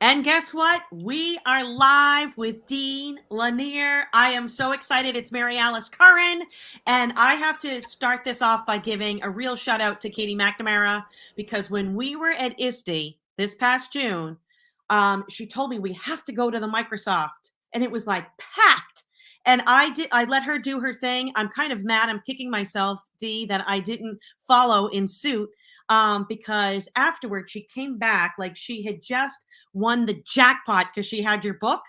And guess what? We are live with Dee Lainer. I am so excited. It's Mary Alice Curran. And I have to start this off by giving a real shout out to Katie McNamara, because when we were at ISTE this past June, she told me we have to go to the Microsoft. And it was like packed. And I let her do her thing. I'm kind of mad. I'm kicking myself, Dee, that I didn't follow in suit. Because afterwards she came back like she had just won the jackpot because she had your book.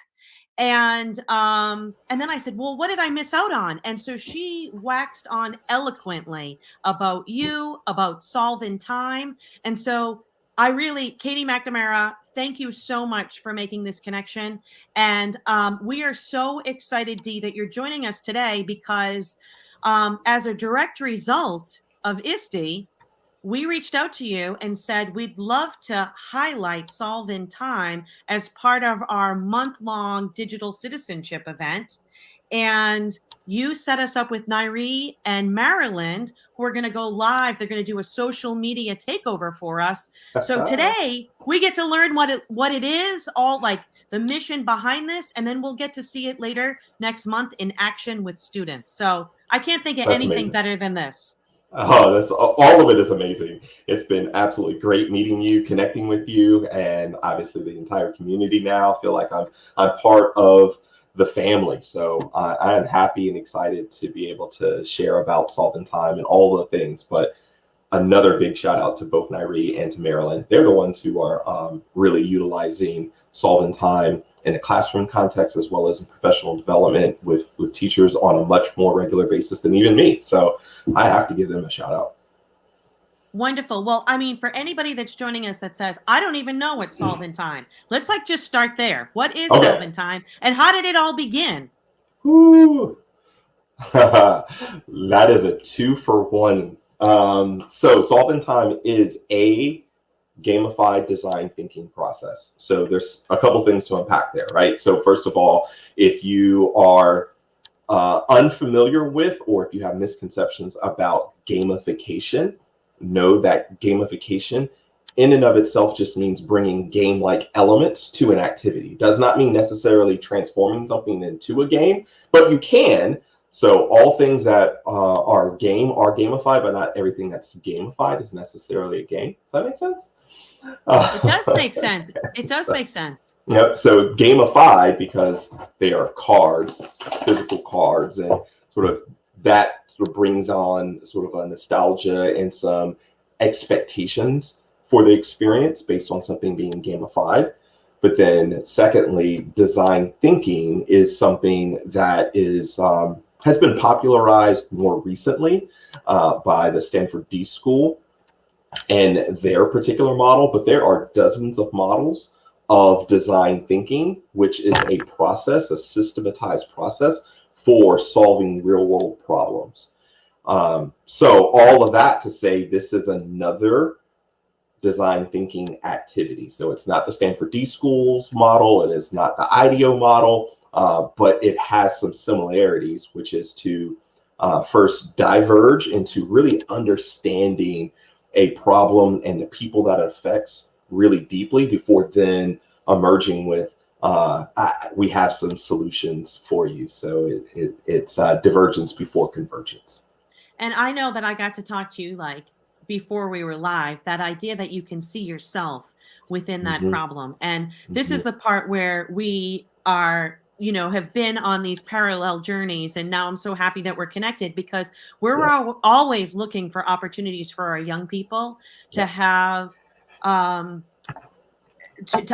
And then I said, well, what did I miss out on? And so she waxed on eloquently about you, about solving time. And so Katie McNamara, thank you so much for making this connection. And we are so excited, Dee, that you're joining us today because as a direct result of ISTE, we reached out to you and said, we'd love to highlight Solve in Time as part of our month-long digital citizenship event. And you set us up with Nairi and Maryland, who are going to go live. They're going to do a social media takeover for us. So today we get to learn what it is, all like the mission behind this, and then we'll get to see it later next month in action with students. So I can't think of anything better than this. Oh, that's all of it is amazing. It's been absolutely great meeting you, connecting with you, and obviously the entire community now. I feel like I'm part of the family. So I am happy and excited to be able to share about Solve in Time and all the things. But another big shout out to both Nairi and to Maryland. They're the ones who are really utilizing Solve in Time in a classroom context, as well as in professional development with teachers on a much more regular basis than even me. So I have to give them a shout out. Wonderful. Well, I mean, for anybody that's joining us that says, I don't even know what's Solve in Time, let's just start there. What is Solve in Time and how did it all begin? Ooh. That is a 2-for-1. So Solve in Time is a gamified design thinking process. So there's a couple things to unpack there, right? So first of all, if you are unfamiliar with, or if you have misconceptions about gamification, know that gamification in and of itself just means bringing game-like elements to an activity. It does not mean necessarily transforming something into a game, but you can. So all things that are gamified, but not everything that's gamified is necessarily a game. Does that make sense? It does make sense. It does make sense. Yep. So gamified because they are cards, physical cards, and sort of that sort of brings on sort of a nostalgia and some expectations for the experience based on something being gamified. But then secondly, design thinking is something that is has been popularized more recently by the Stanford D School and their particular model, but there are dozens of models of design thinking, which is a process, a systematized process for solving real world problems. So all of that to say, this is another design thinking activity. So it's not the Stanford D School's model, it is not the IDEO model, but it has some similarities, which is to first diverge into really understanding a problem and the people that it affects really deeply before then emerging with we have some solutions for you. So it's divergence before convergence. And I know that I got to talk to you like before we were live, that idea that you can see yourself within that problem. And this is the part where we are, have been on these parallel journeys. And now I'm so happy that we're connected because we're always looking for opportunities for our young people to have, to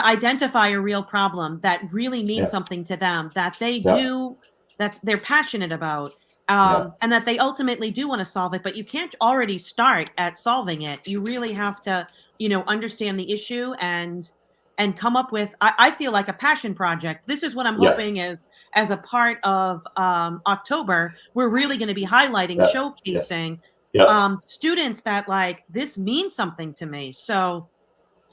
identify a real problem that really means something to them, that they do, they're passionate about. And that they ultimately do want to solve it, but you can't already start at solving it. You really have to, understand the issue and come up with, I feel like a passion project. This is what I'm hoping is as a part of October, we're really going to be highlighting, showcasing students that like, this means something to me. So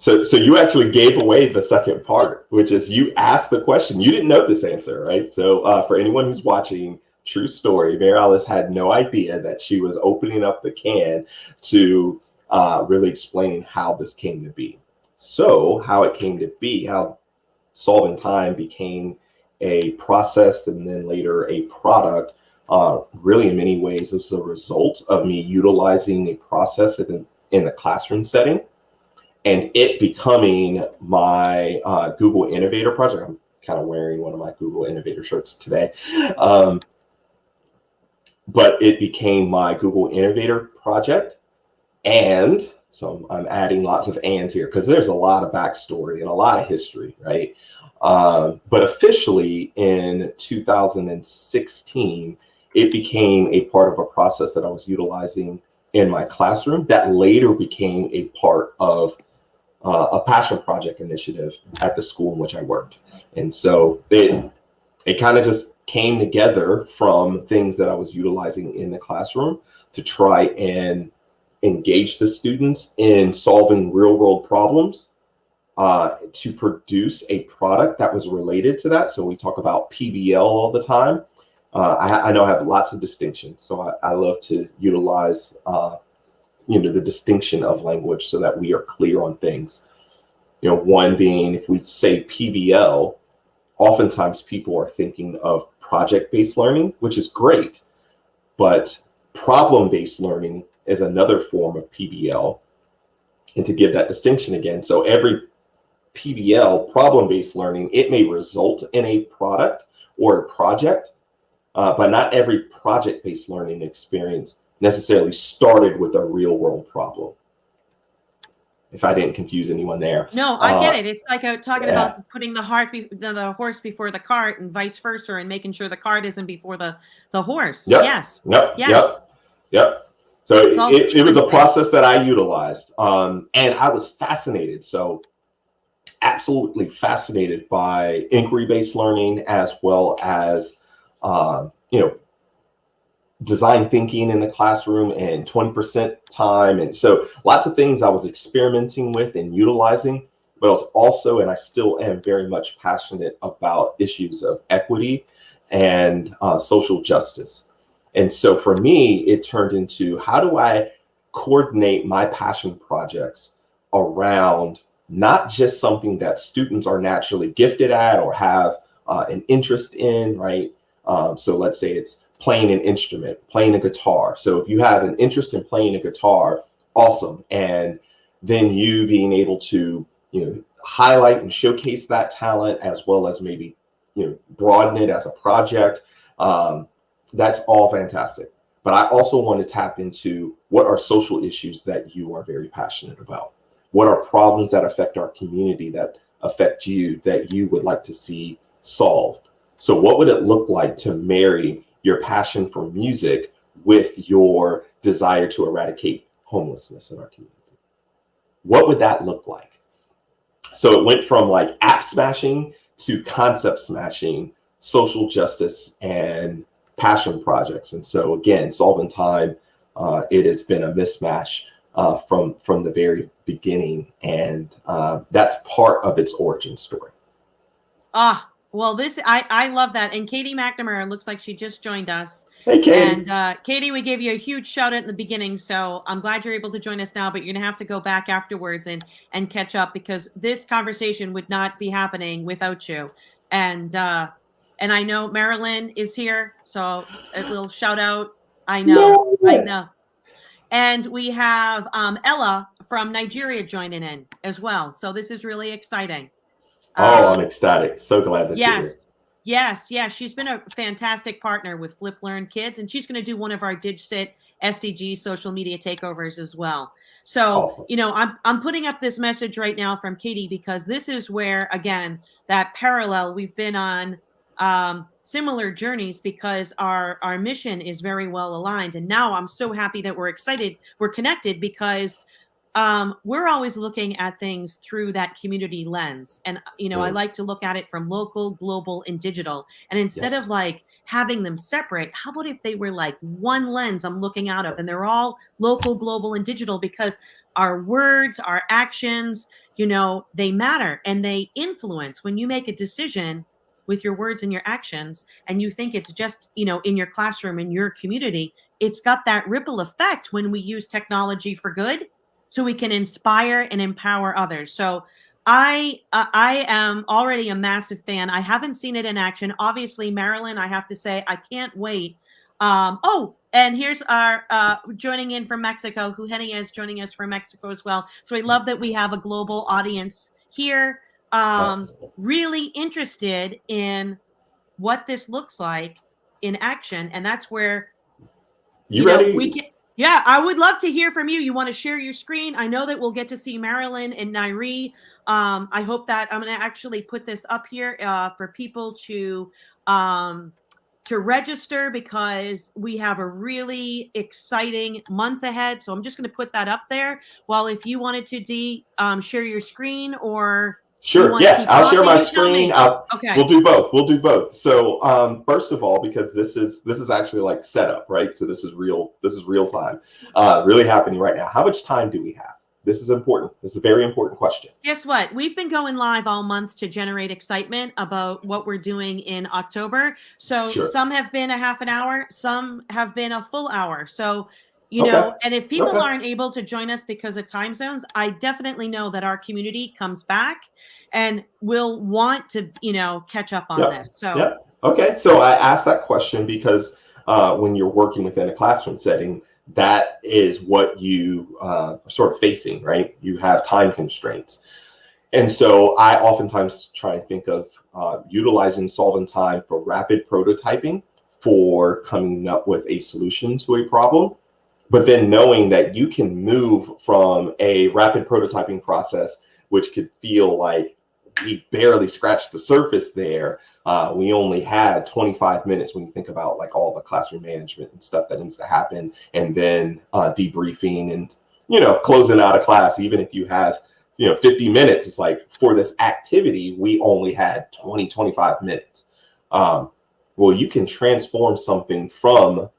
you actually gave away the second part, which is you asked the question. You didn't know this answer, right? So for anyone who's watching, true story, Mary Alice had no idea that she was opening up the can to really explaining how this came to be. So how it came to be, how Solving Time became a process and then later a product, really in many ways as a result of me utilizing a process in a classroom setting and it becoming my Google Innovator project. I'm kind of wearing one of my Google Innovator shirts today. But it became my Google Innovator project. And so I'm adding lots of ands here because there's a lot of backstory and a lot of history, right? But officially in 2016, it became a part of a process that I was utilizing in my classroom that later became a part of a passion project initiative at the school in which I worked. And so it kind of just came together from things that I was utilizing in the classroom to try and engage the students in solving real world problems, to produce a product that was related to that. So we talk about PBL all the time. I know I have lots of distinctions, so I love to utilize the distinction of language so that we are clear on things. One being, if we say PBL, oftentimes people are thinking of project-based learning, which is great, but problem-based learning is another form of PBL. And to give that distinction again, so every PBL, problem-based learning, it may result in a product or a project, but not every project-based learning experience necessarily started with a real-world problem. If I didn't confuse anyone there. No, I get it. It's like talking about putting the horse before the cart and vice versa, and making sure the cart isn't before the horse. Yep. Yes. Yep. So it was a process that I utilized, and I was fascinated. So absolutely fascinated by inquiry-based learning as well as design thinking in the classroom and 20% time. And so lots of things I was experimenting with and utilizing, but I was also, and I still am very much passionate about issues of equity and social justice. And so for me, it turned into, how do I coordinate my passion projects around not just something that students are naturally gifted at or have an interest in, right? So let's say it's playing an instrument, playing a guitar. So if you have an interest in playing a guitar, awesome. And then you being able to, highlight and showcase that talent, as well as maybe, broaden it as a project. That's all fantastic. But I also want to tap into, what are social issues that you are very passionate about? What are problems that affect our community, that affect you, that you would like to see solved? So what would it look like to marry your passion for music with your desire to eradicate homelessness in our community? What would that look like? So it went from like app smashing to concept smashing, social justice and passion projects. And so again, Solving Time, it has been a mismatch from the very beginning, and that's part of its origin story. Well, I love that. And Katie McNamara looks like she just joined us. Hey, Katie. And Katie, we gave you a huge shout out in the beginning, so I'm glad you're able to join us now, but you're going to have to go back afterwards and catch up, because this conversation would not be happening without you. And I know Marilyn is here, so a little shout out. I know. And we have Ella from Nigeria joining in as well. So this is really exciting. I'm ecstatic. So glad that you're here. Yes. She's been a fantastic partner with Flip Learn Kids, and she's going to do one of our DigSit SDG social media takeovers as well. So, awesome. I'm putting up this message right now from Katie, because this is where, again, that parallel, we've been on similar journeys, because our mission is very well aligned. And now I'm so happy that we're connected, because we're always looking at things through that community lens. And, I like to look at it from local, global, and digital. And instead of like having them separate, how about if they were like one lens I'm looking out of, and they're all local, global, and digital, because our words, our actions, they matter and they influence. When you make a decision with your words and your actions, and you think it's just, in your classroom, in your community, it's got that ripple effect when we use technology for good, so we can inspire and empower others. So I am already a massive fan. I haven't seen it in action. Obviously, Marilyn, I have to say, I can't wait. Oh, and here's our joining in from Mexico. Eugenia is joining us from Mexico as well. So I love that we have a global audience here. Yes. Really interested in what this looks like in action, and that's where You we ready? can. Yeah, I would love to hear from you. You want to share your screen? I know that we'll get to see Marilyn and Nairi. I hope that I'm going to actually put this up here for people to register, because we have a really exciting month ahead. So I'm just going to put that up there. Well, if you wanted to, Dee, share your screen, or you Sure. want to Yeah, keep I'll share talking, my you tell screen. me. Okay. We'll do both. We'll do both. So, first of all, because this is actually like setup, right? So this is real. This is real time. Really happening right now. How much time do we have? This is important. This is a very important question. Guess what? We've been going live all month to generate excitement about what we're doing in October. So Sure. some have been a half an hour, some have been a full hour. So, Okay. and if people Okay. aren't able to join us because of time zones, I definitely know that our community comes back and will want to, catch up on this. So, Yep. Okay. So I asked that question because when you're working within a classroom setting, that is what you are sort of facing, right? You have time constraints. And so I oftentimes try and think of utilizing solvent time for rapid prototyping, for coming up with a solution to a problem, but then knowing that you can move from a rapid prototyping process, which could feel like we barely scratched the surface there. We only had 25 minutes when you think about like all the classroom management and stuff that needs to happen, and then debriefing and, closing out a class. Even if you have, 50 minutes, it's like for this activity, we only had 20, 25 minutes. Well, you can transform something from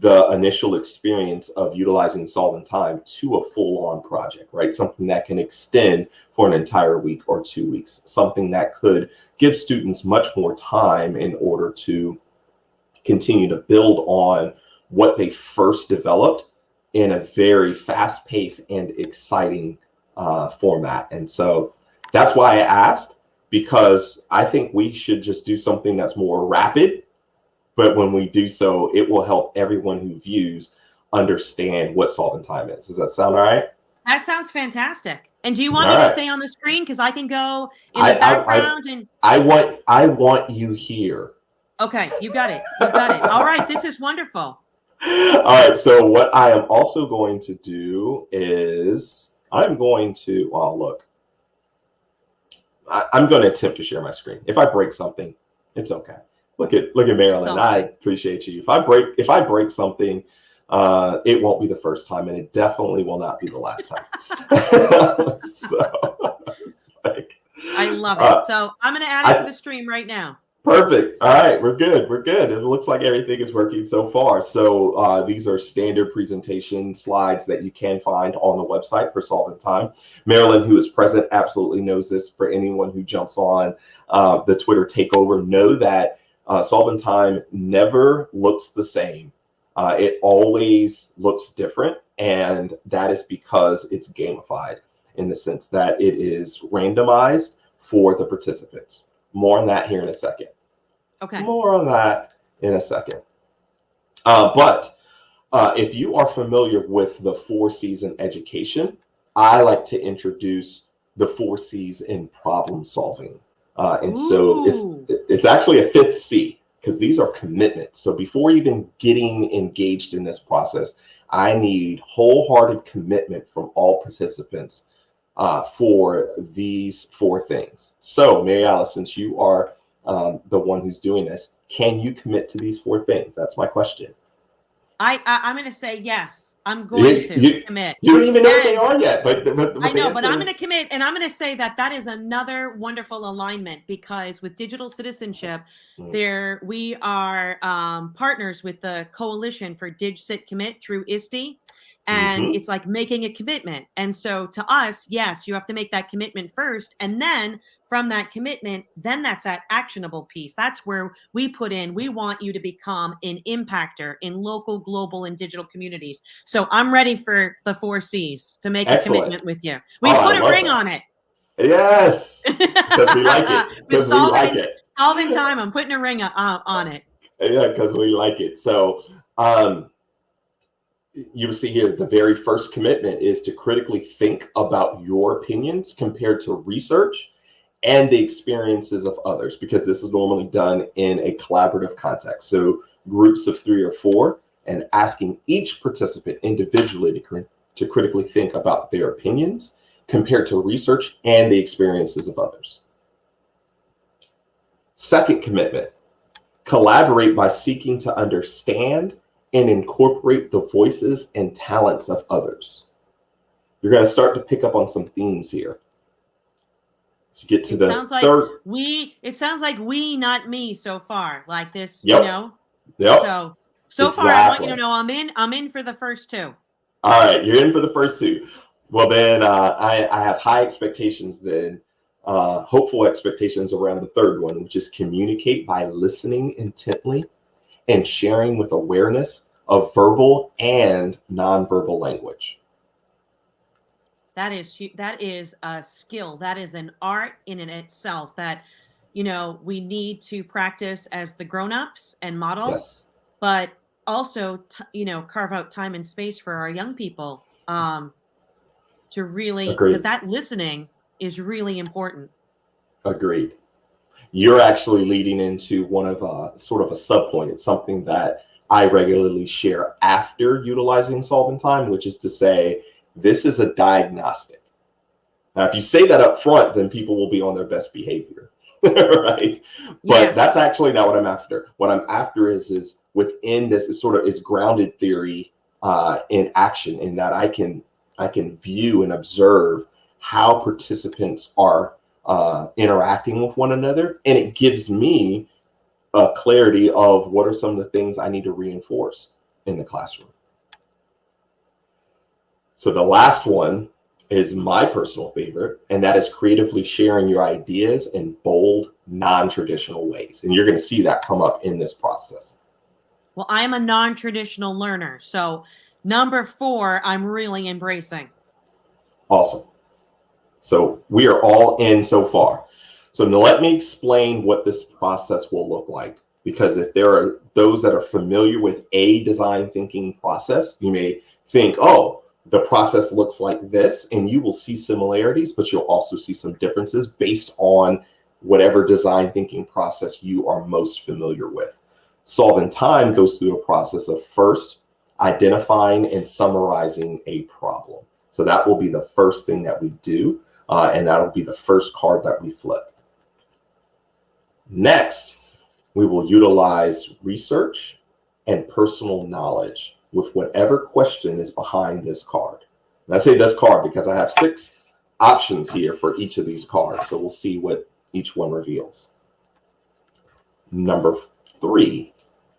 the initial experience of utilizing solvent time to a full-on project, right? Something that can extend for an entire week or 2 weeks, something that could give students much more time in order to continue to build on what they first developed in a very fast-paced and exciting format. And so that's why I asked, because I think we should just do something that's more rapid. But when we do so, it will help everyone who views understand what solvent time is. Does that sound all right? that sounds fantastic. And do you All want me to right. stay on the screen? Because I can go in the background and. I want you here. Okay, you got it. You got it. All right, this is wonderful. All right. So what I am also going to do is I'm going to, well, look, I'm going to attempt to share my screen. If I break something, it's okay. Look at Marilyn. I appreciate you. If I break something, it won't be the first time, and it definitely will not be the last time. So, I love it. So I'm going to add it to the stream right now. Perfect. All right, we're good. We're good. It looks like everything is working so far. So these are standard presentation slides that you can find on the website for Solvent Time. Marilyn, who is present, absolutely knows this. For anyone who jumps on the Twitter takeover, know that Solvent Time never looks the same. It always looks different, and that is because it's gamified in the sense that it is randomized for the participants. More on that here in a second. Okay. More on that in a second. But if you are familiar with the 4 C's in education, I like to introduce the 4 C's in problem solving. And so it's actually a 5th C, because these are commitments. So before even getting engaged in this process, I need wholehearted commitment from all participants for these 4 things. So Mary Alice, since you are the one who's doing this, can you commit to these 4 things? That's my question. I'm going to say yes. I'm going to commit. You don't even know what they are yet, but I know, but I'm going to commit, and I'm going to say that is another wonderful alignment, because with digital citizenship, we are partners with the Coalition for DigCit Commit through ISTE. And it's like making a commitment. And so to us, yes, you have to make that commitment first. And then from that commitment, then that's that actionable piece. That's where we put in, we want you to become an impactor in local, global, and digital communities. So I'm ready for the 4 C's to make a commitment with you. We put a ring on it. Yes, because we like it. Because we like it. Solving time. I'm putting a ring on it. Yeah, because we like it. So you see here, the very first commitment is to critically think about your opinions compared to research and the experiences of others, because this is normally done in a collaborative context. So groups of 3 or 4, and asking each participant individually to critically think about their opinions compared to research and the experiences of others. Second commitment, collaborate by seeking to understand and incorporate the voices and talents of others. You're going to start to pick up on some themes here. To get to the third. It sounds like we, not me, so far. Like this, Yep. you know. Yep. So far, I want you to know I'm in for the first 2. All right, you're in for the first 2. Well, then I have high expectations then. Hopeful expectations around the third one, which is communicate by listening intently and sharing with awareness of verbal and nonverbal language. That is a skill. That is an art in and itself that, we need to practice as the grown-ups and model, yes. But also, carve out time and space for our young people to really, because that listening is really important. Agreed. You're actually leading into one of sort of a subpoint. It's something that I regularly share after utilizing solving time, which is to say, this is a diagnostic. Now, if you say that up front, then people will be on their best behavior, right? But that's actually not what I'm after. What I'm after is within this is grounded theory in action, in that I can view and observe how participants are interacting with one another, and it gives me a clarity of what are some of the things I need to reinforce in the classroom. So the last one is my personal favorite, and that is creatively sharing your ideas in bold, non-traditional ways. And you're going to see that come up in this process. Well, I'm a non-traditional learner, so number 4, I'm really embracing. Awesome. So we are all in so far. So now let me explain what this process will look like, because if there are those that are familiar with a design thinking process, you may think, oh, the process looks like this, and you will see similarities, but you'll also see some differences based on whatever design thinking process you are most familiar with. Solving time goes through the process of first identifying and summarizing a problem. So that will be the first thing that we do, and that'll be the first card that we flip. Next, we will utilize research and personal knowledge with whatever question is behind this card. And I say this card because I have 6 options here for each of these cards. So we'll see what each one reveals. Number 3,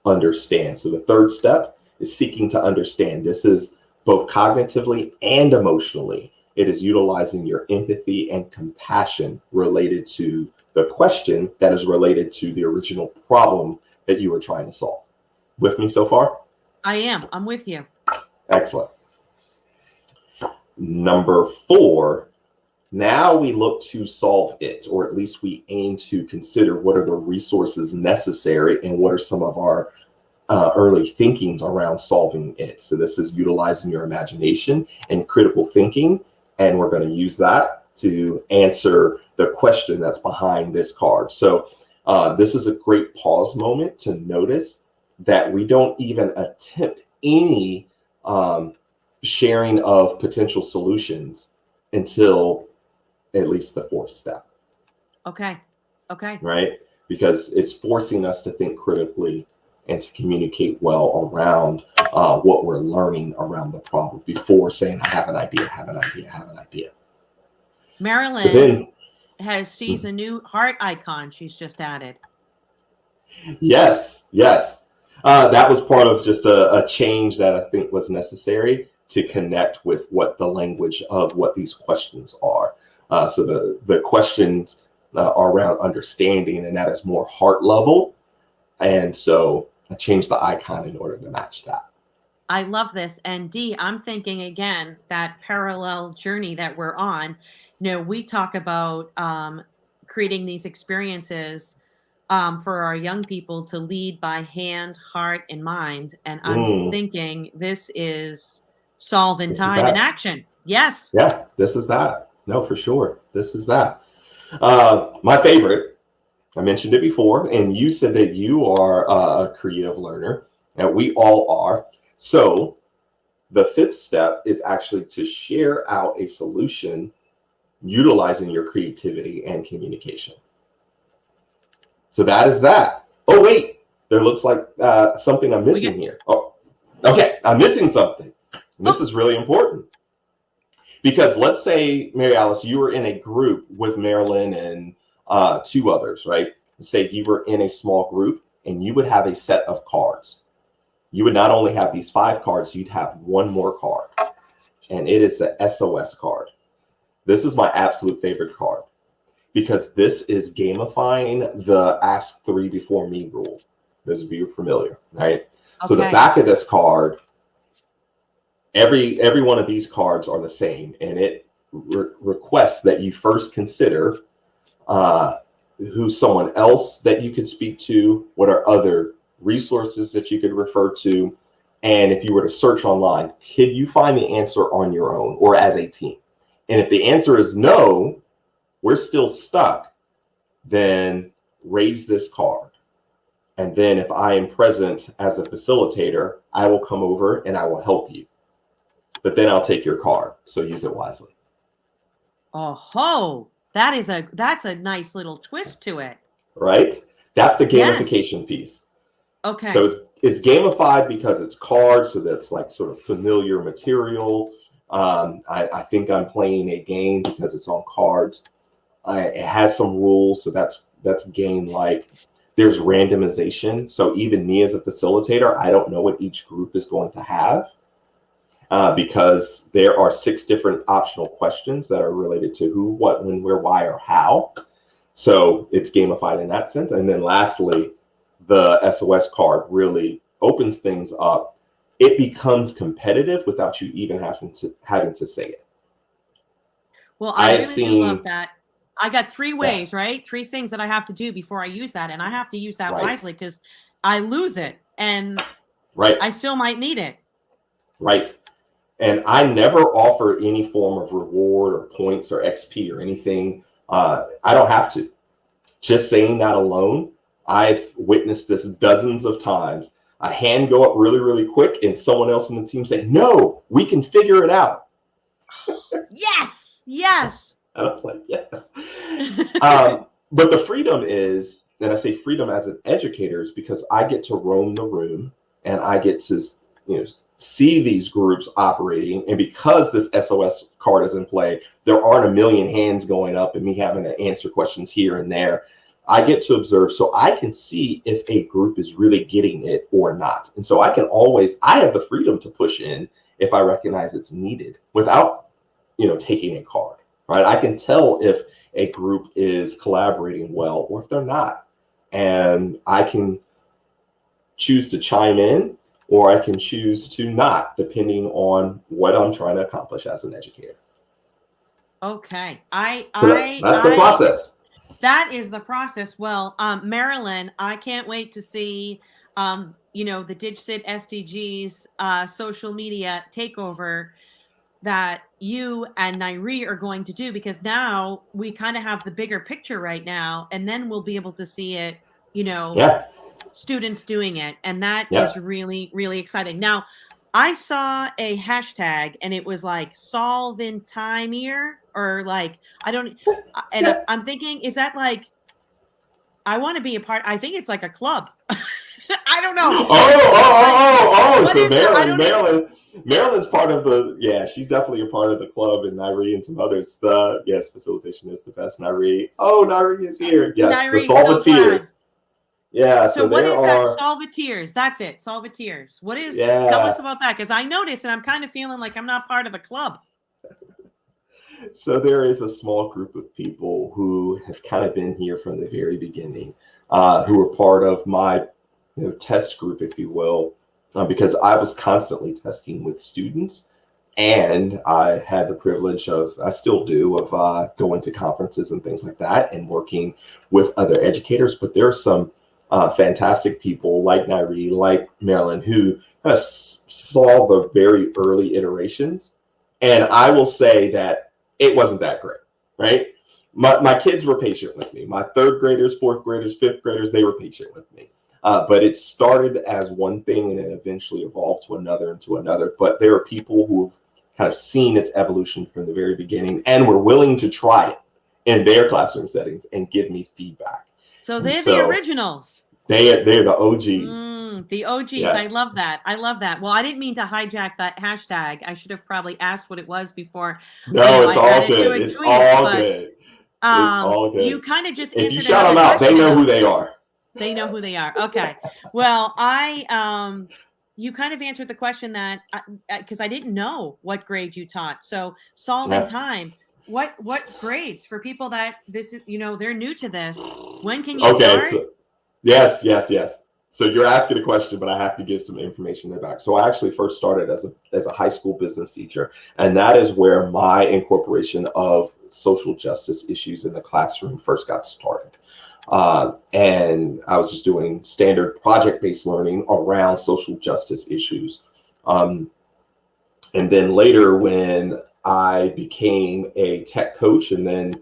understand. So the third step is seeking to understand. This is both cognitively and emotionally. It is utilizing your empathy and compassion related to the question that is related to the original problem that you were trying to solve. With me so far? I am. I'm with you. Excellent. Number 4, now we look to solve it, or at least we aim to consider what are the resources necessary and what are some of our early thinkings around solving it. So this is utilizing your imagination and critical thinking, and we're going to use that to answer the question that's behind this card. So this is a great pause moment to notice that we don't even attempt any sharing of potential solutions until at least the 4th step. Okay. Right? Because it's forcing us to think critically and to communicate well around what we're learning around the problem before saying, I have an idea. Marilyn sees a new heart icon she's just added. Yes. That was part of just a change that I think was necessary to connect with what the language of what these questions are. So the questions are around understanding, and that is more heart level. And so I changed the icon in order to match that. I love this. And Dee, I'm thinking again, that parallel journey that we're on, we talk about creating these experiences for our young people to lead by hand, heart, and mind. And I'm thinking this is solve in This is time in that. action. Yes. Yeah, this is that. No, for sure. This is that. My favorite, I mentioned it before, and you said that you are a creative learner, and we all are. So the fifth step is actually to share out a solution utilizing your creativity and communication. So that is that. Oh, wait, there looks like something I'm missing here. Oh, okay, I'm missing something. And this is really important. Because let's say, Mary Alice, you were in a group with Marilyn and two others, right? Say you were in a small group and you would have a set of cards. You would not only have these 5 cards, you'd have one more card. And it is the SOS card. This is my absolute favorite card because this is gamifying the ask 3 before me rule. Those of you are familiar, right? Okay. So the back of this card, every one of these cards are the same, and it requests that you first consider who's someone else that you could speak to, what are other resources that you could refer to, and if you were to search online, can you find the answer on your own or as a team? And if the answer is no, we're still stuck, then raise this card. And then if I am present as a facilitator, I will come over and I will help you. But then I'll take your card, so use it wisely. Oh, that's a nice little twist to it. Right? That's the gamification piece. Okay. So it's gamified because it's cards, so that's like sort of familiar material. I think I'm playing a game because it's on cards. It has some rules, so that's game-like. There's randomization, so even me as a facilitator, I don't know what each group is going to have. Because there are 6 different optional questions that are related to who, what, when, where, why, or how. So it's gamified in that sense. And then lastly, the SOS card really opens things up. It becomes competitive without you even having to say it. Well, I really do love that. I got 3 ways, right? 3 things that I have to do before I use that. And I have to use that wisely because I lose it and I still might need it. Right. And I never offer any form of reward or points or XP or anything. I don't have to. Just saying that alone, I've witnessed this dozens of times. A hand go up really, really quick and someone else in the team say, no, we can figure it out. Yes. Yes. And I'm like, yes. But the freedom is, and I say freedom as an educator, is because I get to roam the room and I get to, see these groups operating. And because this SOS card is in play, there aren't a million hands going up and me having to answer questions here and there. I get to observe so I can see if a group is really getting it or not. And so I have the freedom to push in if I recognize it's needed without, taking a card, right? I can tell if a group is collaborating well or if they're not. And I can choose to chime in or I can choose to not, depending on what I'm trying to accomplish as an educator. Okay. That's the process. That is the process. Well, Marilyn, I can't wait to see, the DigCit SDGs social media takeover that you and Nairi are going to do, because now we kind of have the bigger picture right now, and then we'll be able to see it, students doing it. And that is really, really exciting. Now, I saw a hashtag and it was like solve in time here, or like, I'm thinking, is that like, I want to be a part, I think it's like a club. I don't know. So Marilyn's part of she's definitely a part of the club, and Nairi and some others. Facilitation is the best. Nairi. Oh, Nairi is here. Yes, Nairi, the Solviteers. So Yeah. So what is that? Solviteers. That's it. Solviteers. What is? Tell us about that, because I noticed, and I'm kind of feeling like I'm not part of the club. So there is a small group of people who have kind of been here from the very beginning, who were part of my test group, if you will, because I was constantly testing with students. And I had the privilege of, I still do, of going to conferences and things like that and working with other educators. But there are some fantastic people like Nairi, like Marilyn, who kind of saw the very early iterations. And I will say that it wasn't that great, right? My kids were patient with me. My third graders, fourth graders, fifth graders, they were patient with me. But it started as one thing and it eventually evolved to another and to another. But there are people who've kind of seen its evolution from the very beginning and were willing to try it in their classroom settings and give me feedback. So they're the originals. They're the OGs. The OGs. Yes. I love that. I love that. Well, I didn't mean to hijack that hashtag. I should have probably asked what it was before. No, it's all good. It's all good. It's all good. You kind of just if you shout them out, they know who they are. They know who they are. Okay. Well, you kind of answered the question that because I didn't know what grade you taught. So solving time. What grades for people that this is, they're new to this? When can you start? So, yes. So you're asking a question, but I have to give some information back. So I actually first started as a high school business teacher, and that is where my incorporation of social justice issues in the classroom first got started. And I was just doing standard project-based learning around social justice issues. And then later when I became a tech coach and then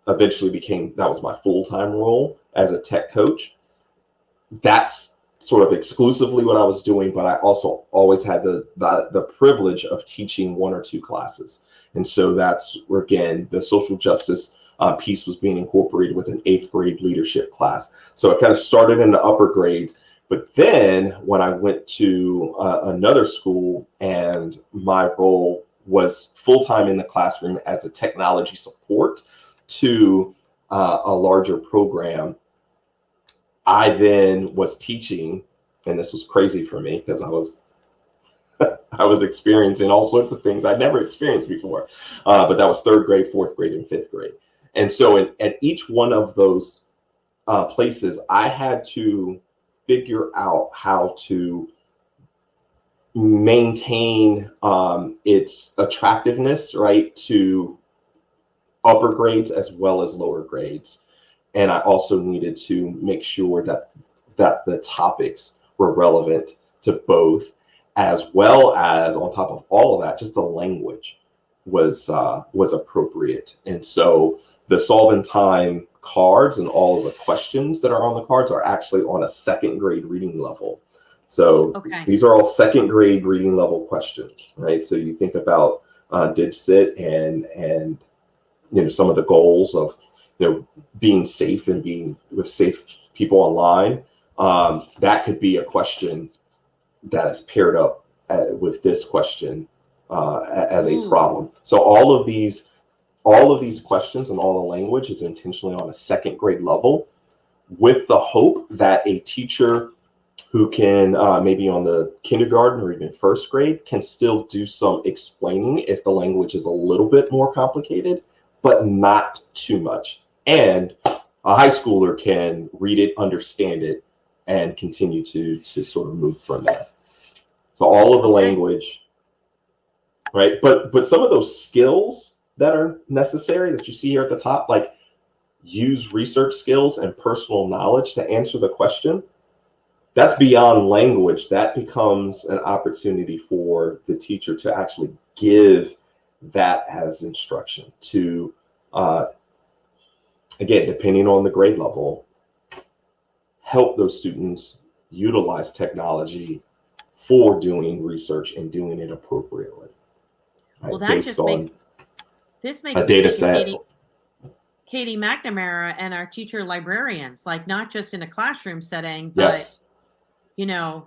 eventually that was my full-time role as a tech coach, that's sort of exclusively what I was doing, but I also always had the privilege of teaching one or two classes. And so that's where, again, the social justice piece was being incorporated with an 8th grade leadership class. So it kind of started in the upper grades. But then when I went to another school and my role was full-time in the classroom as a technology support to a larger program, I then was teaching, and this was crazy for me because I was experiencing all sorts of things I'd never experienced before. But that was 3rd grade, 4th grade, and 5th grade. And so at each one of those places, I had to figure out how to maintain its attractiveness, right, to upper grades as well as lower grades. And I also needed to make sure that the topics were relevant to both, as well as, on top of all of that, just the language was appropriate. And so the Solving Time cards and all of the questions that are on the cards are actually on a 2nd grade reading level. So these are all 2nd grade reading level questions, right? So you think about DigSit and some of the goals of being safe and being with safe people online. That could be a question that is paired up with this question as a problem. So all of these questions and all the language is intentionally on a 2nd grade level, with the hope that a teacher who can maybe on the kindergarten or even 1st grade can still do some explaining if the language is a little bit more complicated, but not too much. And a high schooler can read it, understand it, and continue to sort of move from there. So all of the language, right? But some of those skills that are necessary that you see here at the top, like use research skills and personal knowledge to answer the question, that's beyond language. That becomes an opportunity for the teacher to actually give that as instruction to, again, depending on the grade level, help those students utilize technology for doing research and doing it appropriately. Right? Well, that just makes a data set. Katie McNamara and our teacher librarians, like not just in a classroom setting, but in our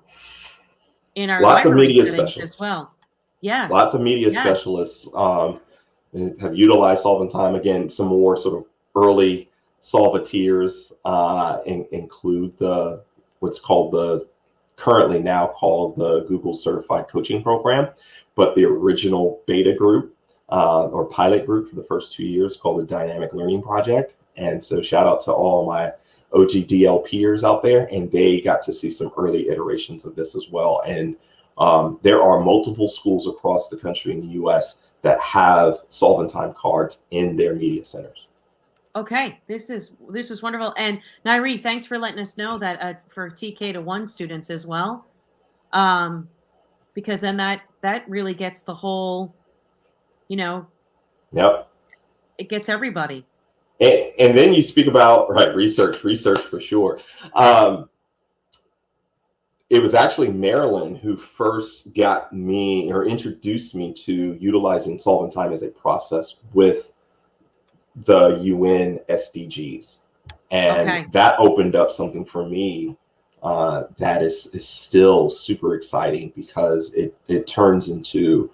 lots of media settings specialists as well. Yes, lots of media specialists have utilized Solving Time. Again, some more sort of early solviteers include what's currently now called the Google Certified Coaching Program, but the original beta group or pilot group for the first 2 years called the Dynamic Learning Project. And so shout out to all my OG DL peers out there, and they got to see some early iterations of this as well. And There are multiple schools across the country in the US that have solve and time cards in their media centers. Okay, this is wonderful. And Nairi, thanks for letting us know that for TK to 1 students as well, because then that really gets the whole, Yep. it gets everybody. And then you speak about research for sure. It was actually Marilyn who first got me or introduced me to utilizing solve and time as a process with the UN SDGs. And that opened up something for me that is still super exciting, because it turns into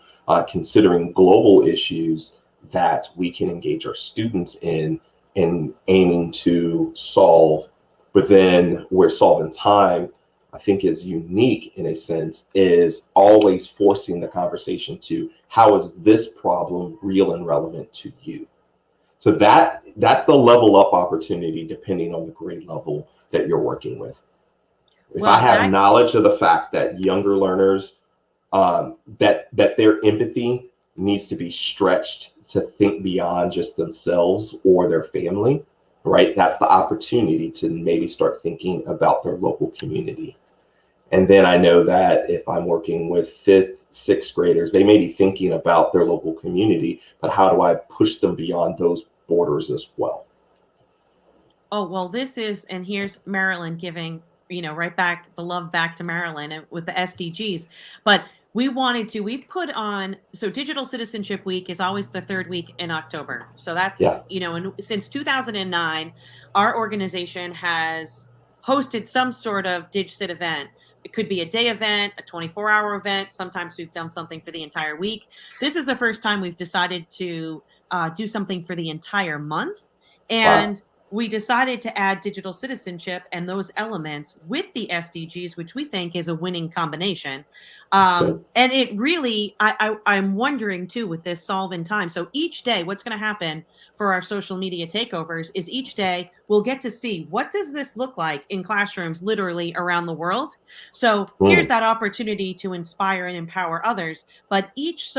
considering global issues that we can engage our students in aiming to solve. But then where solve and time, I think, is unique in a sense, is always forcing the conversation to how is this problem real and relevant to you? So that's the level up opportunity depending on the grade level that you're working with. If I have knowledge of the fact that younger learners, that their empathy needs to be stretched to think beyond just themselves or their family, right? That's the opportunity to maybe start thinking about their local community. And then I know that if I'm working with 5th, 6th graders, they may be thinking about their local community, but how do I push them beyond those borders as well? Oh, well, and here's Marilyn giving, right back the love back to Marilyn with the SDGs. But we've put on, so Digital Citizenship Week is always the 3rd week in October. So that's, and since 2009, our organization has hosted some sort of DigCit event. It could be a day event, a 24-hour event. Sometimes we've done something for the entire week. This is the first time we've decided to do something for the entire month. And we decided to add digital citizenship and those elements with the SDGs, which we think is a winning combination. And it really, I'm wondering too, with this solve in time. So each day, what's going to happen for our social media takeovers is each day we'll get to see what does this look like in classrooms literally around the world. So here's that opportunity to inspire and empower others. But each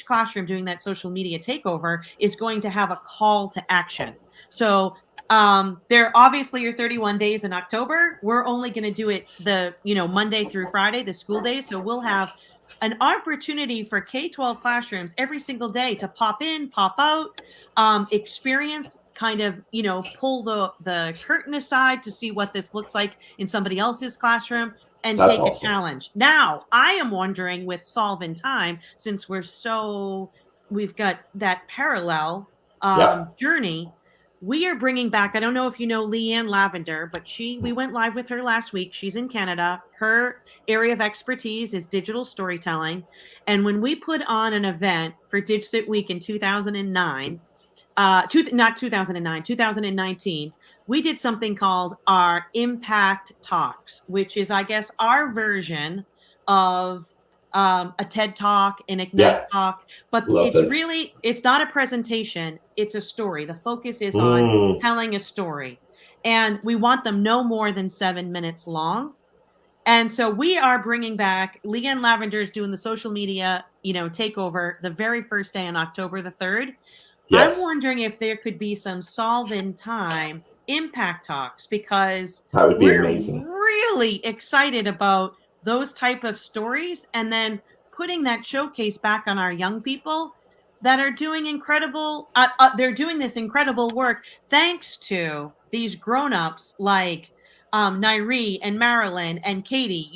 classroom doing that social media takeover is going to have a call to action. So there obviously are 31 days in October. We're only going to do it Monday through Friday, the school days. So we'll have an opportunity for K-12 classrooms every single day to pop in, pop out, experience, kind of, pull the curtain aside to see what this looks like in somebody else's classroom and take a challenge. Now, I am wondering with Solve in Time, since we've got that parallel journey, we are bringing back, I don't know if you know Leanne Lavender, but we went live with her last week. She's in Canada. Her area of expertise is digital storytelling. And when we put on an event for DigCit Week in 2019, we did something called our Impact Talks, which is, I guess, our version of a TED Talk, an Ignite Talk, but it's not a presentation, it's a story. The focus is on telling a story. And we want them no more than 7 minutes long. And so we are bringing back, Leanne Lavender is doing the social media, takeover the very first day on October the 3rd. Yes. I'm wondering if there could be some Solve in Time Impact Talks, because that would be amazing. Really excited about those type of stories, and then putting that showcase back on our young people that are doing incredible, they're doing this incredible work thanks to these grown-ups like Nairi and Marilyn and Katie,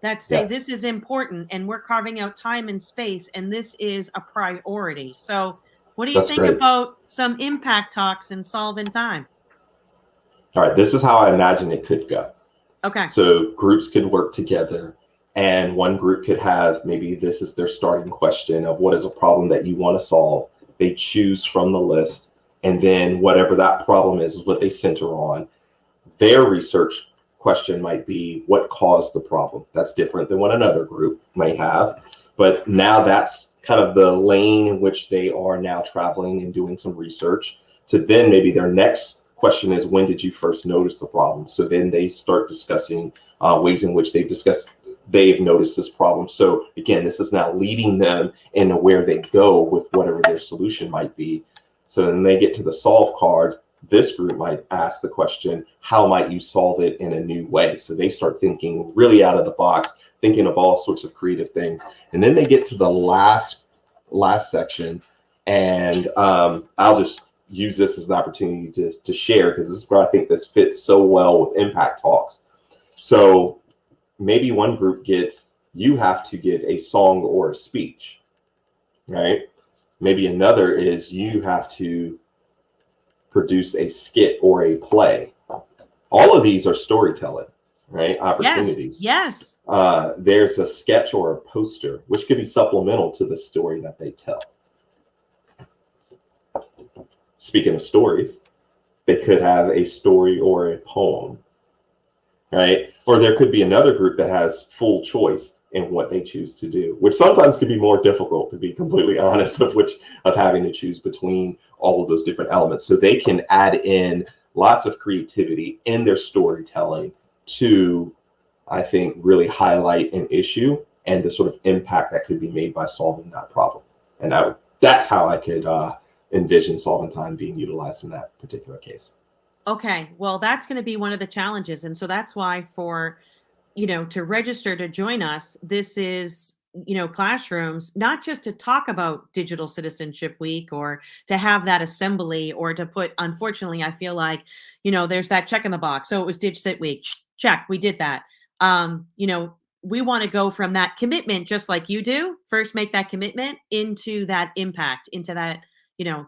that say this is important and we're carving out time and space and this is a priority. So what do you think about some impact talks and Solve in Time? All right, this is how I imagine it could go. Okay. So groups could work together, and one group could have, maybe this is their starting question of what is a problem that you want to solve. They choose from the list, and then whatever that problem is what they center on. Their research question might be what caused the problem. That's different than what another group may have. But now that's kind of the lane in which they are now traveling and doing some research. To then maybe their next question is, when did you first notice the problem? So then they start discussing ways in which they've discussed they've noticed this problem. So again, this is now leading them into where they go with whatever their solution might be. So then they get to the solve card. This group might ask the question, how might you solve it in a new way? So they start thinking really out of the box, thinking of all sorts of creative things. And then they get to the last section. And I'll just use this as an opportunity to share, because this is where I think this fits so well with impact talks. So maybe one group gets, you have to give a song or a speech, right? Maybe another is you have to produce a skit or a play. All of these are storytelling, right? Opportunities. Yes. There's a sketch or a poster, which could be supplemental to the story that they tell. Speaking of stories, they could have a story or a poem, right? Or there could be another group that has full choice in what they choose to do, which sometimes could be more difficult, to be completely honest, of having to choose between all of those different elements. So they can add in lots of creativity in their storytelling to, I think, really highlight an issue and the sort of impact that could be made by solving that problem. And that's how I could envision solving time being utilized in that particular case. Okay, well, that's going to be one of the challenges. And so that's why to register to join us, this is, classrooms, not just to talk about Digital Citizenship Week or to have that assembly or to put, unfortunately, I feel like, there's that check in the box. So it was DigCit Week. Check, we did that. We want to go from that commitment, just like you do, first make that commitment into that impact, into that,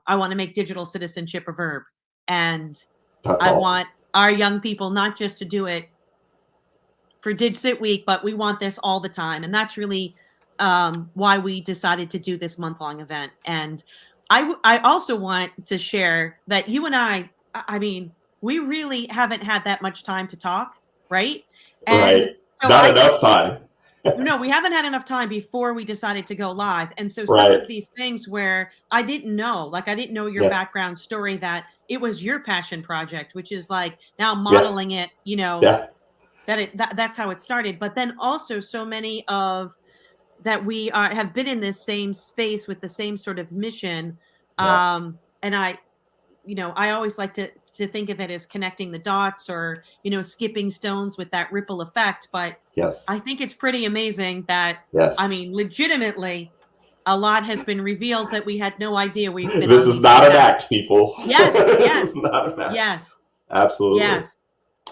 I want to make digital citizenship a verb. And that's I awesome. want our young people not just to do it for DigCit Week, but we want this all the time. And that's really why we decided to do this month-long event. And I also want to share that you and I mean, we really haven't had that much time to talk, right? And right. So not enough time. No, we haven't had enough time before we decided to go live. And so Right. some of these things where I didn't know your background story, that it was your passion project, which is like now modeling it, that's how it started. But then also so many of that we have been in this same space with the same sort of mission. And I always like to think of it as connecting the dots or, skipping stones with that ripple effect. But yes, I think it's pretty amazing that, legitimately, a lot has been revealed that we had no idea we've been This is not an act, people. Yes. This is not an act. Yes. Absolutely. Yes.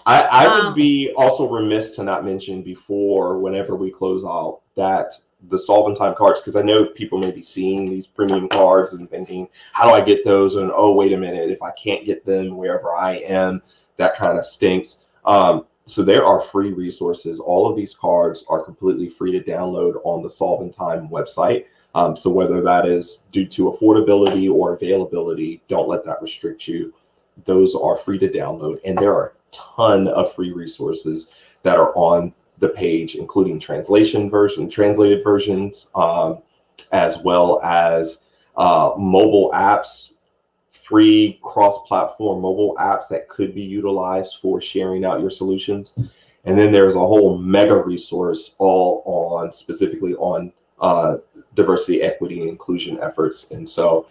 I would be also remiss to not mention before, whenever we close out, that the Solve in Time cards, because I know people may be seeing these premium cards and thinking, how do I get those? And oh, wait a minute, if I can't get them wherever I am, that kind of stinks. So there are free resources. All of these cards are completely free to download on the Solve in Time website. So whether that is due to affordability or availability, don't let that restrict you. Those are free to download. And there are a ton of free resources that are on the page, including translated versions, as well as mobile apps, free cross-platform mobile apps that could be utilized for sharing out your solutions. And then there's a whole mega resource all on specifically on diversity, equity, and inclusion efforts. And so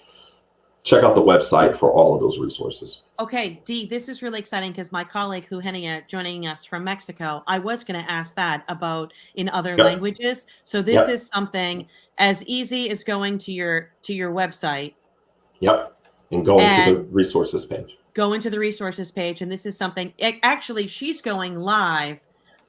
check out the website for all of those resources. Okay, Dee, this is really exciting because my colleague Eugenia, joining us from Mexico, I was going to ask that about in other languages. So this is something as easy as going to your website. And going to the resources page. Go into the resources page, and this is something. Actually, she's going live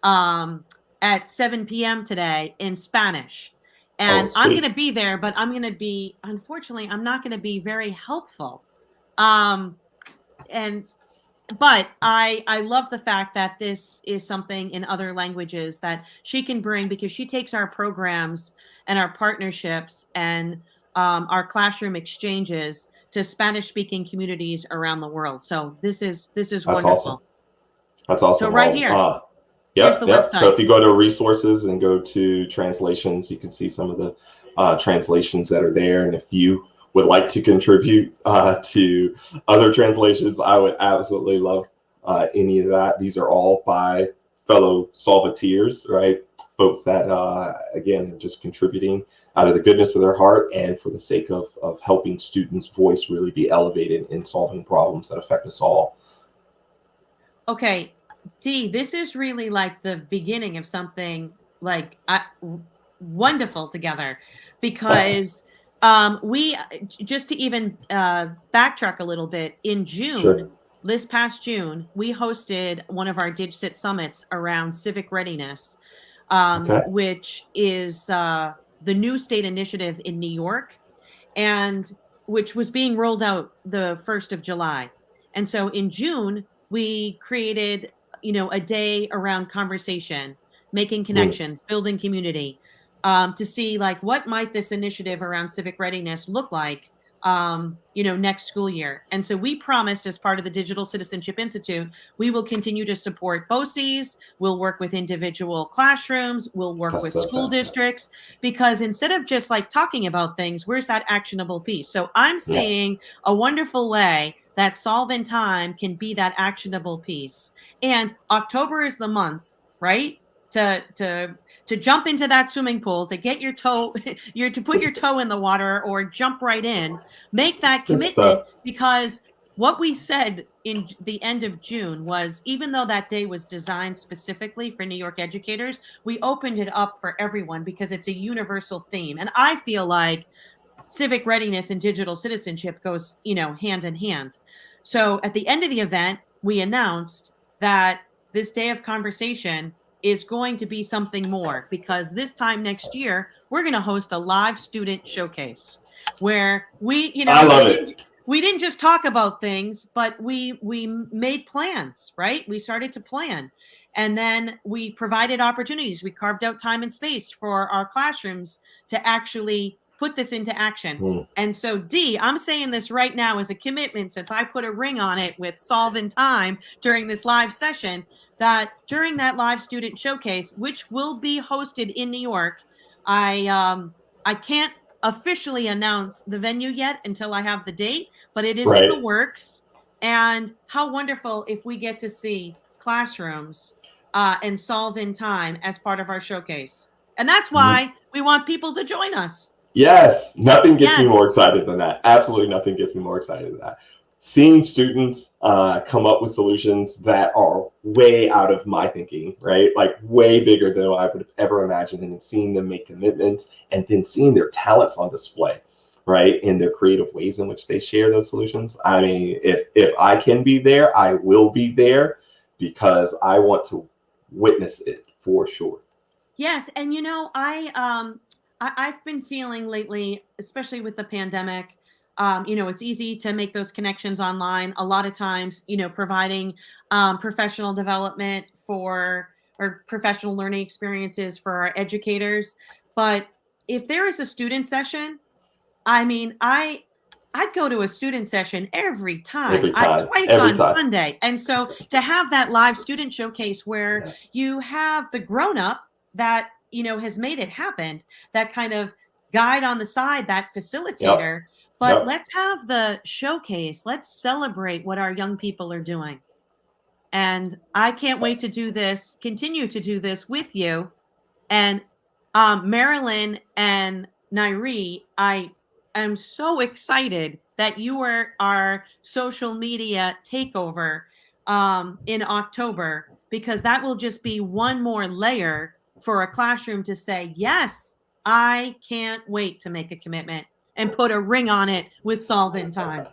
at 7 p.m. today in Spanish. And I'm going to be there, but unfortunately, I'm not going to be very helpful. But I love the fact that this is something in other languages that she can bring, because she takes our programs and our partnerships and our classroom exchanges to Spanish-speaking communities around the world. So this is wonderful. Awesome. That's awesome. So right here. Here's the website. So if you go to resources and go to translations, you can see some of the translations that are there. And if you would like to contribute to other translations, I would absolutely love any of that. These are all by fellow Solviteers, right? folks that, again, are just contributing out of the goodness of their heart and for the sake of helping students' voice really be elevated in solving problems that affect us all. Okay, Dee, this is really like the beginning of something like wonderful together, because we just to even backtrack a little bit, in June, Sure. this past June, we hosted one of our DigCit summits around civic readiness, Okay. which is the new state initiative in New York, and which was being rolled out the 1st of July. And so in June, we created, a day around conversation, making connections, building community, to see like what might this initiative around civic readiness look like, next school year. And so we promised, as part of the Digital Citizenship Institute, we will continue to support BOCES. We'll work with individual classrooms. We'll work That's with so school fantastic. districts, because instead of just like talking about things, where's that actionable piece? So I'm Yeah. seeing a wonderful way that Solve in Time can be that actionable piece. And October is the month, right? To jump into that swimming pool, to get your toe, to put your toe in the water or jump right in, make that Good commitment, stuff. because what we said in the end of June was, even though that day was designed specifically for New York educators, we opened it up for everyone because it's a universal theme. And I feel like civic readiness and digital citizenship goes, hand in hand. So at the end of the event, we announced that this day of conversation is going to be something more, because this time next year, we're going to host a live student showcase where I love it. we didn't just talk about things, but we made plans, right? We started to plan. And then we provided opportunities. We carved out time and space for our classrooms to actually put this into action. And so, Dee, I'm saying this right now as a commitment, since I put a ring on it with Solve in Time during this live session, that during that live student showcase, which will be hosted in New York, I can't officially announce the venue yet until I have the date, but it is in the Right. works. And how wonderful if we get to see classrooms and Solve in Time as part of our showcase. And that's why we want people to join us. Yes, nothing gets me Yes. more excited than that. Absolutely nothing gets me more excited than that. Seeing students come up with solutions that are way out of my thinking, right? Like way bigger than I would have ever imagined, and seeing them make commitments, and then seeing their talents on display, right? In their creative ways in which they share those solutions. I mean, if I can be there, I will be there, because I want to witness it for sure. Yes, and I've been feeling lately, especially with the pandemic, it's easy to make those connections online. A lot of times, providing professional development or professional learning experiences for our educators. But if there is a student session, I mean, I'd go to a student session every time, Every time, twice every on time. Sunday. And so to have that live student showcase where Yes. you have the grown-up that, has made it happen, that kind of guide on the side, that facilitator. But Yep. let's have the showcase. Let's celebrate what our young people are doing. And I can't wait to continue to do this with you. And Marilyn and Nairi, I am so excited that you were our social media takeover in October, because that will just be one more layer for a classroom to say, yes, I can't wait to make a commitment and put a ring on it with Solve in Time.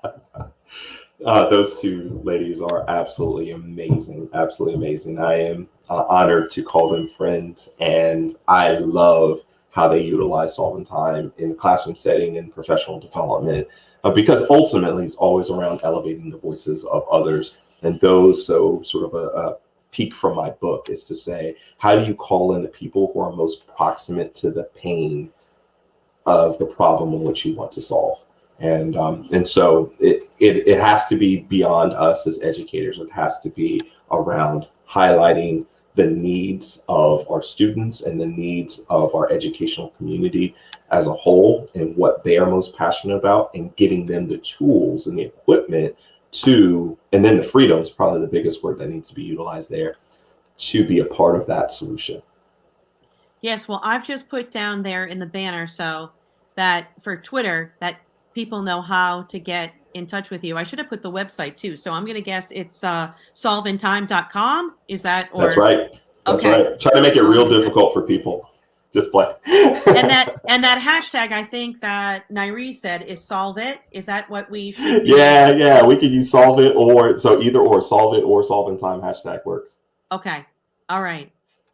Those two ladies are absolutely amazing. Absolutely amazing. I am honored to call them friends, and I love how they utilize Solve in Time in the classroom setting and professional development, because ultimately it's always around elevating the voices of others. And those, so sort of a peek from my book is to say, how do you call in the people who are most proximate to the pain of the problem in which you want to solve? And so it has to be beyond us as educators. It has to be around highlighting the needs of our students and the needs of our educational community as a whole, and what they are most passionate about, and getting them the tools and the equipment to, and then the freedom is probably the biggest word that needs to be utilized there, to be a part of that solution. Yes, well, I've just put down there in the banner so that for Twitter that people know how to get in touch with you. I should have put the website too. So I'm going to guess it's solveintime.com. Is that or That's right. That's okay. right. Try to make it real difficult for people. Just play. and that hashtag I think that Nairi said is solve it. Is that what we should be? Yeah. We could use solve it or so either or solve it or solve in time hashtag works. Okay. All right.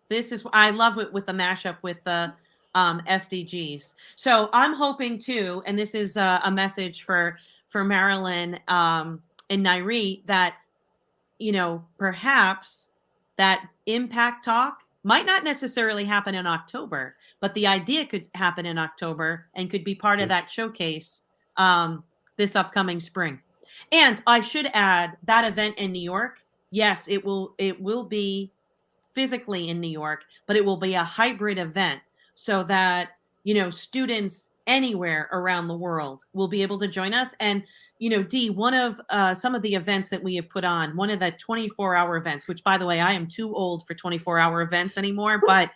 This is I love it with the mashup with the SDGs. So I'm hoping too, and this is a message for Marilyn and Nairi that perhaps that impact talk might not necessarily happen in October, but the idea could happen in October and could be part of that showcase this upcoming spring. And I should add that event in New York. Yes, it will be physically in New York, but it will be a hybrid event so that, students anywhere around the world will be able to join us. And, Dee, one of some of the events that we have put on, one of the 24-hour events, which by the way, I am too old for 24-hour events anymore, but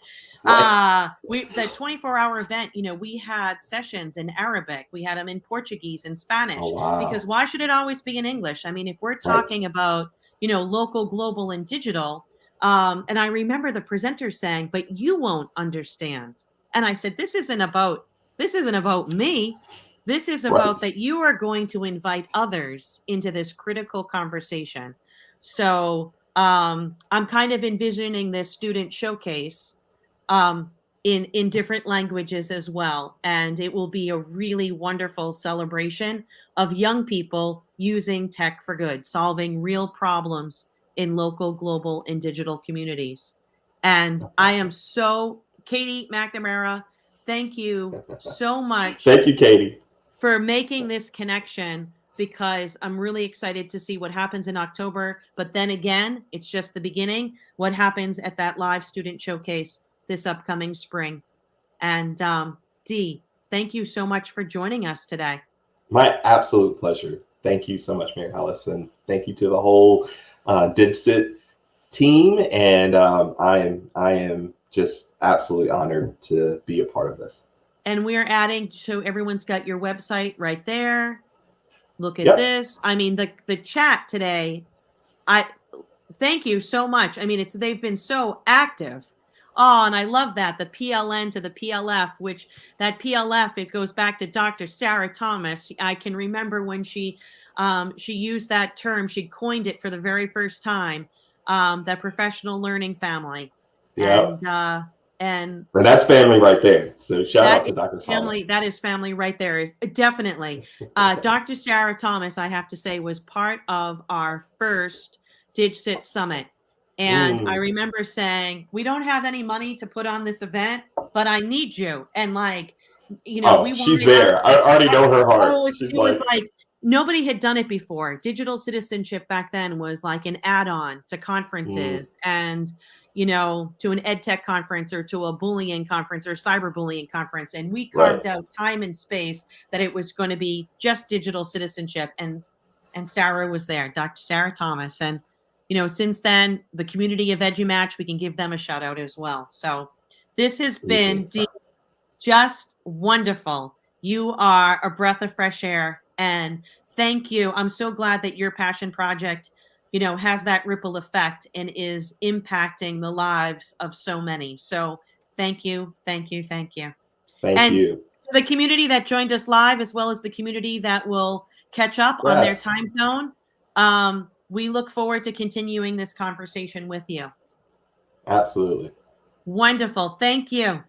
the 24-hour event, we had sessions in Arabic, we had them in Portuguese and Spanish. Oh, wow. Because why should it always be in English? I mean, if we're talking about, local, global, and digital, and I remember the presenter saying, but you won't understand. And I said, this isn't about me. This is about that you are going to invite others into this critical conversation. So I'm kind of envisioning this student showcase in different languages as well. And it will be a really wonderful celebration of young people using tech for good, solving real problems in local, global, and digital communities. And awesome. I am Katie McNamara, thank you so much. Thank you, Katie, for making this connection, because I'm really excited to see what happens in October. But then again, it's just the beginning. What happens at that live student showcase this upcoming spring. And Dee, thank you so much for joining us today. My absolute pleasure. Thank you so much, Mary Alice, and thank you to the whole DidSit team. And I am just absolutely honored to be a part of this. And we're adding, so everyone's got your website right there. Look at this. I mean, the chat today, thank you so much. I mean, they've been so active. Oh, and I love that, the PLN to the PLF, which that PLF, it goes back to Dr. Sarah Thomas. I can remember when she used that term, she coined it for the very first time, that professional learning family. Yeah. And that's family right there. So shout out to Dr. Thomas. That is family right there. Definitely. Dr. Sarah Thomas, I have to say, was part of our first DidSit Summit. And I remember saying, we don't have any money to put on this event, but I need you. And she's there. I already know her heart. It was like nobody had done it before. Digital citizenship back then was like an add-on to conferences and, to an ed tech conference or to a bullying conference or cyberbullying conference. And we carved out time and space that it was going to be just digital citizenship. And Sarah was there, Dr. Sarah Thomas. And, since then, the community of EduMatch, we can give them a shout out as well. So this has been just wonderful. You are a breath of fresh air. And thank you. I'm so glad that your passion project, has that ripple effect and is impacting the lives of so many. So thank you. Thank you. Thank you. Thank you. The community that joined us live, as well as the community that will catch up on their time zone. We look forward to continuing this conversation with you. Absolutely. Wonderful. Thank you.